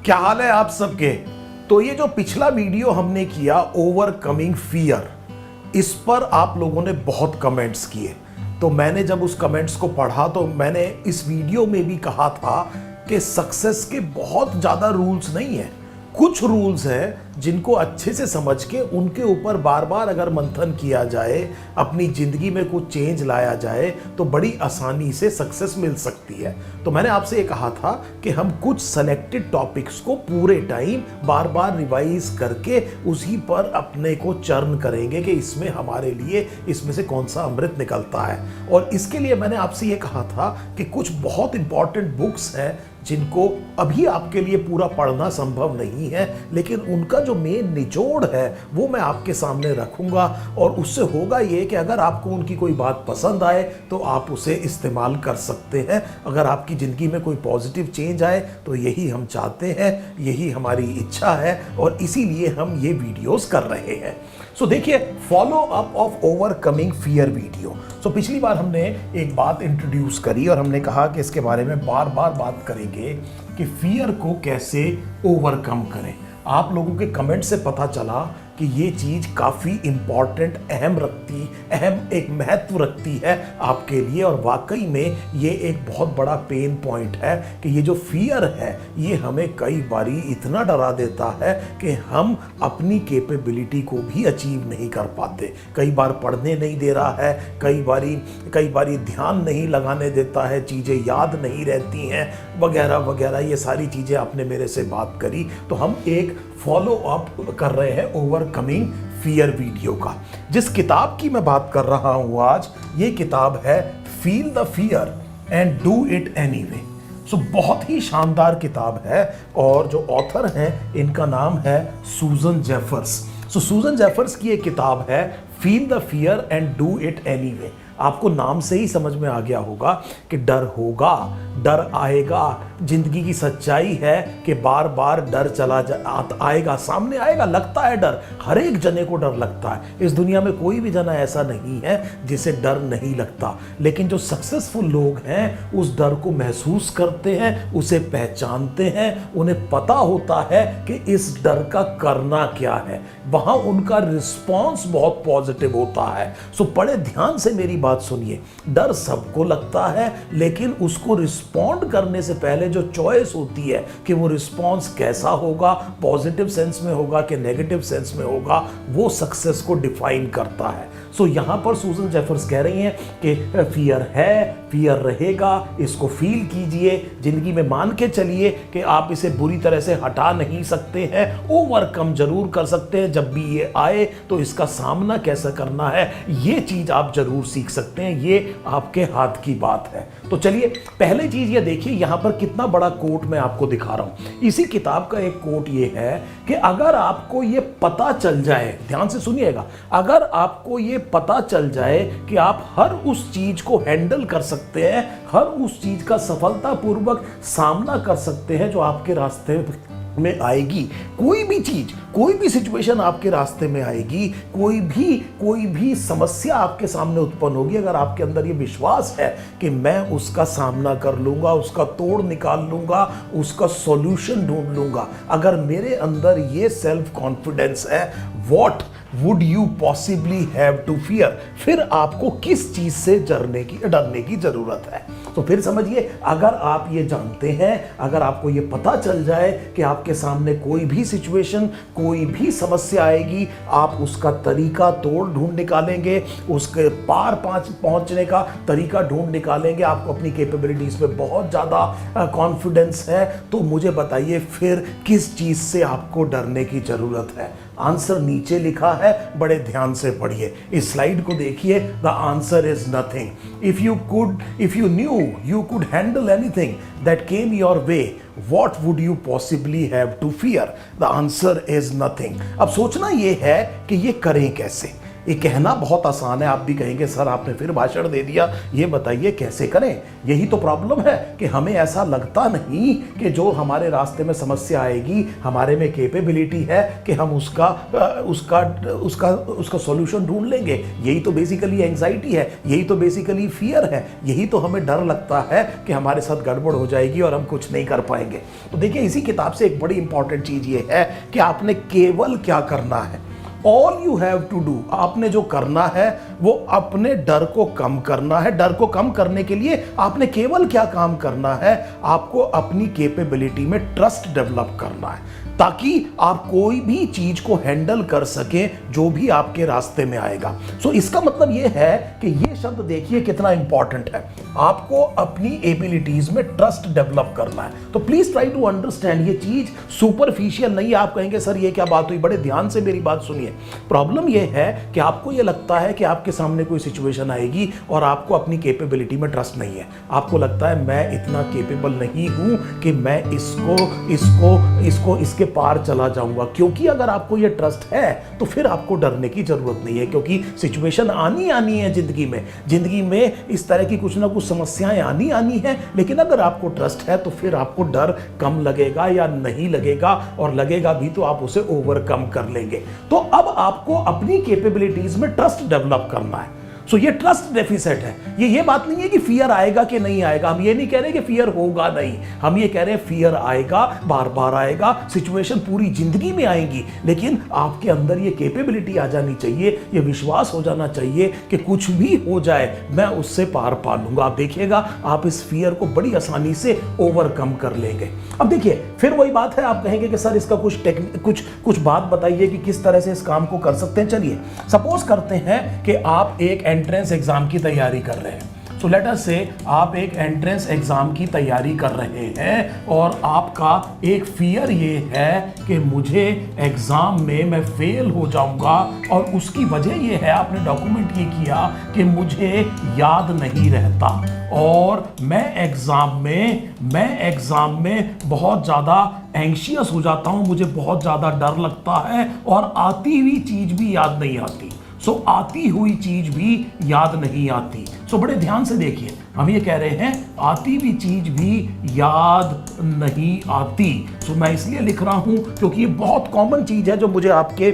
क्या हाल है आप सबके। तो ये जो पिछला वीडियो हमने किया ओवरकमिंग फियर, इस पर आप लोगों ने बहुत कमेंट्स किए। तो मैंने जब उस कमेंट्स को पढ़ा तो मैंने इस वीडियो में भी कहा था कि सक्सेस के बहुत ज़्यादा रूल्स नहीं हैं, कुछ रूल्स हैं जिनको अच्छे से समझ के उनके ऊपर बार बार अगर मंथन किया जाए, अपनी ज़िंदगी में कुछ चेंज लाया जाए तो बड़ी आसानी से सक्सेस मिल सकती है। तो मैंने आपसे ये कहा था कि हम कुछ सेलेक्टेड टॉपिक्स को पूरे टाइम बार बार रिवाइज करके उसी पर अपने को चर्न करेंगे कि इसमें हमारे लिए इसमें से कौन सा अमृत निकलता है। और इसके लिए मैंने आपसे ये कहा था कि कुछ बहुत इंपॉर्टेंट बुक्स हैं जिनको अभी आपके लिए पूरा पढ़ना संभव नहीं है, लेकिन उनका जो मेन निचोड़ है वो मैं आपके सामने रखूंगा। और उससे होगा ये कि अगर आपको उनकी कोई बात पसंद आए तो आप उसे इस्तेमाल कर सकते हैं। अगर आपकी ज़िंदगी में कोई पॉजिटिव चेंज आए तो यही हम चाहते हैं, यही हमारी इच्छा है और इसीलिए हम ये वीडियोस कर रहे हैं। सो देखिए, follow up of overcoming fear video. So पिछली बार हमने एक बात इंट्रोड्यूस करी और हमने कहा कि इसके बारे में बार बार बात करेंगे कि फियर को कैसे ओवरकम करें। आप लोगों के कमेंट से पता चला कि ये चीज़ काफ़ी इम्पॉर्टेंट, अहम एक महत्व रखती है आपके लिए। और वाकई में ये एक बहुत बड़ा पेन पॉइंट है कि ये जो फियर है ये हमें कई बारी इतना डरा देता है कि हम अपनी कैपेबिलिटी को भी अचीव नहीं कर पाते। कई बार पढ़ने नहीं दे रहा है, कई बारी ध्यान नहीं लगाने देता है, चीज़ें याद नहीं रहती हैं वगैरह वगैरह। ये सारी चीज़ें आपने मेरे से बात करी तो हम एक फॉलो अप कर रहे हैं ओवरकमिंग फियर वीडियो का। जिस किताब की मैं बात कर रहा हूं आज, ये किताब है feel the fear and do it anyway. So बहुत ही शानदार किताब है और जो ऑथर हैं इनका नाम है सूजन जेफर्स। सो सूजन जेफर्स की एक किताब है feel the fear and do it anyway. आपको नाम से ही समझ में आ गया होगा कि डर होगा, डर आएगा। जिंदगी की सच्चाई है कि बार बार डर आएगा, सामने आएगा, लगता है डर। हर एक जने को डर लगता है। इस दुनिया में कोई भी जना ऐसा नहीं है जिसे डर नहीं लगता। लेकिन जो सक्सेसफुल लोग हैं उस डर को महसूस करते हैं, उसे पहचानते हैं, उन्हें पता होता है कि इस डर का करना क्या है। वहां उनका रिस्पॉन्स बहुत पॉजिटिव होता है। सो बड़े ध्यान से मेरी बात सुनिए। डर सबको लगता है, लेकिन उसको रिस्पॉन्ड करने से पहले जो चॉइस होती है कि वो रिस्पॉन्स कैसा होगा, पॉजिटिव सेंस में होगा कि नेगेटिव सेंस में होगा, वो सक्सेस को डिफाइन करता है। सो यहां पर सूजन जेफर्स कह रही हैं कि फियर है, फियर रहेगा, इसको फील कीजिए, जिंदगी में मान के चलिए कि आप इसे बुरी तरह से हटा नहीं सकते हैं, ओवरकम जरूर कर सकते हैं। जब भी ये आए तो इसका सामना कैसे करना है ये चीज आप जरूर सीख सकते हैं। ये आपके हाथ की बात है। तो चलिए, पहले चीज ये देखिए, यहां पर कितना बड़ा कोट मैं आपको दिखा रहा हूं। इसी किताब का एक कोट ये है कि अगर आपको ये पता चल जाए, ध्यान से सुनिएगा, अगर आपको ये पता चल जाए कि आप हर उस चीज को हैंडल कर सकते हैं, हर उस चीज का सफलतापूर्वक सामना कर सकते हैं जो आपके रास्ते में आएगी, कोई भी चीज, कोई भी सिचुएशन आपके रास्ते में आएगी, कोई भी समस्या आपके सामने उत्पन्न होगी, अगर आपके अंदर ये विश्वास है कि मैं उसका सामना कर लूंगा, उसका तोड़ निकाल लूंगा, उसका सॉल्यूशन ढूंढ लूंगा, अगर मेरे अंदर ये सेल्फ कॉन्फिडेंस है, what would you possibly have to fear. फिर आपको किस चीज से डरने की जरूरत है। तो फिर समझिए, अगर आप ये जानते हैं, अगर आपको ये पता चल जाए कि आपके सामने कोई भी सिचुएशन, कोई भी समस्या आएगी, आप उसका तरीका तोड़ ढूंढ निकालेंगे, उसके पार पहुंचने का तरीका ढूंढ निकालेंगे, आपको अपनी कैपेबिलिटीज पे बहुत ज़्यादा कॉन्फिडेंस है, तो मुझे बताइए फिर किस चीज़ से आपको डरने की ज़रूरत है। आंसर नीचे लिखा है, बड़े ध्यान से पढ़िए, इस स्लाइड को देखिए। The answer is nothing. If you new you could handle anything that came your way, what would you possibly have to fear? The answer is nothing. अब सोचना ये है कि ये करें कैसे। ये कहना बहुत आसान है, आप भी कहेंगे सर आपने फिर भाषण दे दिया, ये बताइए कैसे करें। यही तो प्रॉब्लम है कि हमें ऐसा लगता नहीं कि जो हमारे रास्ते में समस्या आएगी हमारे में कैपेबिलिटी है कि हम उसका सॉल्यूशन ढूंढ लेंगे। यही तो बेसिकली एंजाइटी है, यही तो बेसिकली फियर है, यही तो हमें डर लगता है कि हमारे साथ गड़बड़ हो जाएगी और हम कुछ नहीं कर पाएंगे। तो देखिए इसी किताब से एक बड़ी इंपॉर्टेंट चीज ये है कि आपने केवल क्या करना है, all you have to do, आपने जो करना है वो अपने डर को कम करना है। डर को कम करने के लिए आपने केवल क्या काम करना है, आपको अपनी कैपेबिलिटी में ट्रस्ट डेवलप करना है ताकि आप कोई भी चीज को हैंडल कर सके जो भी आपके रास्ते में आएगा। सो इसका मतलब यह है कि ये शब्द देखिए कितना इंपॉर्टेंट है, आपको अपनी एबिलिटीज में ट्रस्ट डेवलप करना है। तो प्लीज ट्राई टू अंडरस्टैंड, ये चीज सुपरफिशियल नहीं है। आप कहेंगे सर ये क्या बात हुई, बड़े ध्यान से मेरी बात सुनिए। प्रॉब्लम यह है कि आपको यह लगता है कि आपके सामने कोई सिचुएशन आएगी और आपको अपनी कैपेबिलिटी में ट्रस्ट नहीं है। आपको लगता है मैं इतना कैपेबल नहीं हूं कि मैं इसके पार चला जाऊंगा। क्योंकि अगर आपको यह ट्रस्ट है तो फिर आपको डरने की जरूरत नहीं है, क्योंकि सिचुएशन आनी है जिंदगी में इस तरह की कुछ ना कुछ समस्याएं आनी है। लेकिन अगर आपको ट्रस्ट है तो फिर आपको डर कम लगेगा या नहीं लगेगा, और लगेगा भी तो आप उसे ओवरकम कर लेंगे। तो अब आपको अपनी कैपेबिलिटीज में ट्रस्ट डेवलप करना है। सो ये ट्रस्ट डेफिसिट है। ये बात नहीं है कि फियर आएगा कि नहीं आएगा, हम ये नहीं कह रहे कि फियर होगा नहीं, हम ये कह रहे हैं फियर आएगा, बार बार आएगा, सिचुएशन पूरी जिंदगी में आएंगी, लेकिन आपके अंदर ये कैपेबिलिटी आ जानी चाहिए, ये विश्वास हो जाना चाहिए कि कुछ भी हो जाए मैं उससे पार पा लूंगा। आप देखिएगा आप इस फियर को बड़ी आसानी से ओवरकम कर लेंगे। अब देखिए फिर वही बात है, आप कहेंगे कि सर इसका कुछ बात बताइए कि किस तरह से इस काम को कर सकते हैं। चलिए सपोज करते हैं कि आप एक एंट्रेंस एग्जाम की तैयारी कर रहे हैं। सो लेट अस से आप एक एंट्रेंस एग्जाम की तैयारी कर रहे हैं और आपका एक फियर ये है कि मुझे एग्जाम में मैं फेल हो जाऊंगा, और उसकी वजह ये है आपने डॉक्यूमेंट ये किया कि मुझे याद नहीं रहता, और मैं एग्जाम में बहुत ज्यादा एंग्शियस हो जाता हूं, मुझे बहुत ज्यादा डर लगता है और आती हुई चीज भी याद नहीं आती। आती हुई चीज भी याद नहीं आती। बड़े ध्यान से देखिए, हम ये कह रहे हैं आती हुई चीज भी याद नहीं आती। मैं इसलिए लिख रहा हूं क्योंकि ये बहुत कॉमन चीज है जो मुझे आपके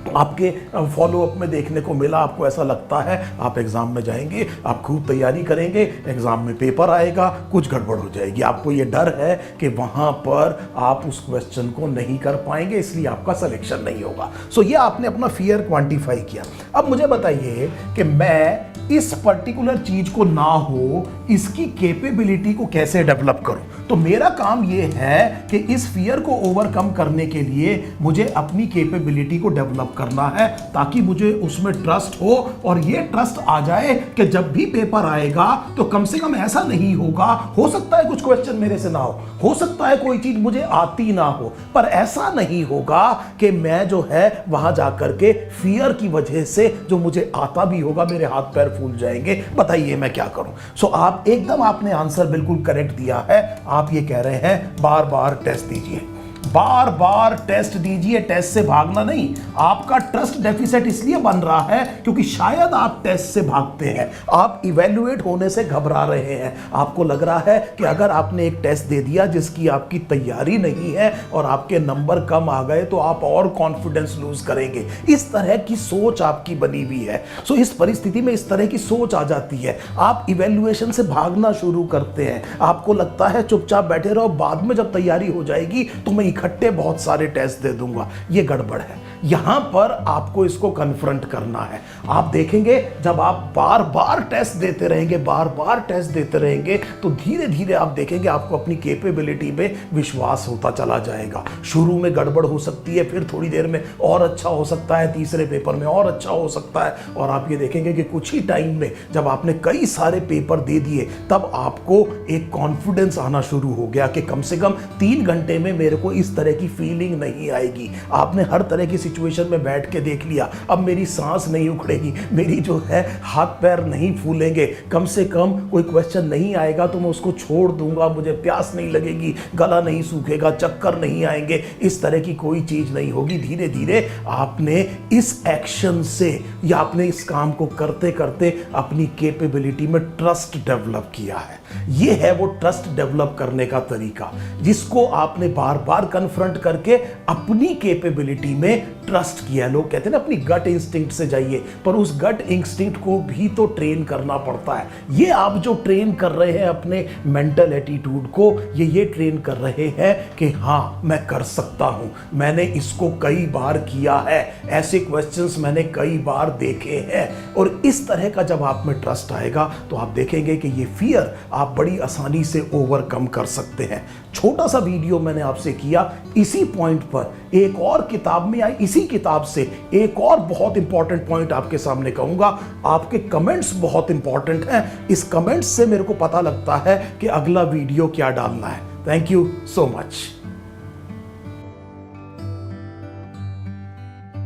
फॉलोअप में देखने को मिला। आपको ऐसा लगता है आप एग्जाम में जाएंगे, आप खूब तैयारी करेंगे, एग्जाम में पेपर आएगा, कुछ गड़बड़ हो जाएगी, आपको ये डर है कि वहां पर आप उस क्वेश्चन को नहीं कर पाएंगे, इसलिए आपका सिलेक्शन नहीं होगा। ये आपने अपना फियर क्वांटिफाई किया। अब मुझे बताइए कि मैं इस पर्टिकुलर चीज को ना हो इसकी कैपेबिलिटी को कैसे डेवलप करूं। तो मेरा काम यह है कि इस फियर को ओवरकम करने के लिए मुझे अपनी कैपेबिलिटी को डेवलप करना है ताकि मुझे उसमें ट्रस्ट हो, और ये ट्रस्ट आ जाए कि जब भी पेपर आएगा तो कम से कम ऐसा नहीं होगा, हो सकता है कुछ क्वेश्चन मेरे से ना हो सकता है कोई चीज मुझे आती ना हो, पर ऐसा नहीं होगा कि मैं जो है वहां जाकर के फियर की वजह से जो मुझे आता भी होगा मेरे हाथ पैर फूल जाएंगे। बताइए मैं क्या करूं। आप एकदम आपने आंसर बिल्कुल करेक्ट दिया है। आप ये कह रहे हैं बार बार टेस्ट दीजिए, बार बार टेस्ट दीजिए, टेस्ट से भागना नहीं। आपका ट्रस्ट डेफिसिट इसलिए बन रहा है क्योंकि शायद आप टेस्ट से भागते हैं, आप इवेल्युएट होने से घबरा रहे हैं। आपको लग रहा है कि अगर आपने एक टेस्ट दे दिया जिसकी आपकी तैयारी नहीं है और आपके नंबर कम आ गए तो आप और कॉन्फिडेंस लूज करेंगे। इस तरह की सोच आपकी बनी हुई है। इस परिस्थिति में इस तरह की सोच आ जाती है, आप इवेल्युएशन से भागना शुरू करते हैं। आपको लगता है चुपचाप बैठे रहो, बाद में जब तैयारी हो जाएगी तो मैं इकट्ठे बहुत सारे टेस्ट दे दूंगा। ये गड़बड़ है। यहां पर आपको इसको कन्फ्रंट करना है। आप देखेंगे जब आप बार बार टेस्ट देते रहेंगे, बार बार टेस्ट देते रहेंगे, तो धीरे धीरे आप देखेंगे आपको अपनी कैपेबिलिटी में विश्वास होता चला जाएगा। शुरू में गड़बड़ हो सकती है, फिर थोड़ी देर में और अच्छा हो सकता है, तीसरे पेपर में और अच्छा हो सकता है, और आप ये देखेंगे कि कुछ ही टाइम में जब आपने कई सारे पेपर दे दिए तब आपको एक कॉन्फिडेंस आना शुरू हो गया कि कम से कम 3 घंटे में मेरे को इस तरह की फीलिंग नहीं आएगी। आपने हर तरह की सिचुएशन में बैठ के देख लिया, अब मेरी सांस नहीं उखड़ेगी, मेरी जो है हाथ पैर नहीं फूलेंगे, कम से कम कोई क्वेश्चन नहीं आएगा तो मैं उसको छोड़ दूंगा, मुझे प्यास नहीं लगेगी, गला नहीं सूखेगा, चक्कर नहीं आएंगे, इस तरह की कोई चीज नहीं होगी। धीरे धीरे आपने इस एक्शन से या आपने इस काम को करते करते अपनी कैपेबिलिटी में ट्रस्ट डेवलप किया है। ये है वो ट्रस्ट डेवलप करने का तरीका जिसको आपने बार बार कन्फ्रंट करके अपनी कैपेबिलिटी में ट्रस्ट किया। लोग कहते हैं ना अपनी गट इंस्टिंक्ट से जाइए, पर उस गट इंस्टिंक्ट को भी तो ट्रेन करना पड़ता है। ये आप जो ट्रेन कर रहे हैं अपने मेंटल एटीट्यूड को, ये ट्रेन कर रहे हैं कि हाँ मैं कर सकता हूं, मैंने इसको कई बार किया है, ऐसे क्वेश्चंस मैंने कई बार देखे हैं। और इस तरह का जब आप में ट्रस्ट आएगा तो आप देखेंगे कि ये फियर आप बड़ी आसानी से ओवरकम कर सकते हैं। छोटा सा वीडियो मैंने आपसे किया इसी पॉइंट पर, एक और किताब में आई इसी किताब से एक और बहुत इंपॉर्टेंट पॉइंट आपके सामने कहूंगा। आपके कमेंट्स बहुत इंपॉर्टेंट हैं, इस कमेंट्स से मेरे को पता लगता है कि अगला वीडियो क्या डालना है। Thank you so much.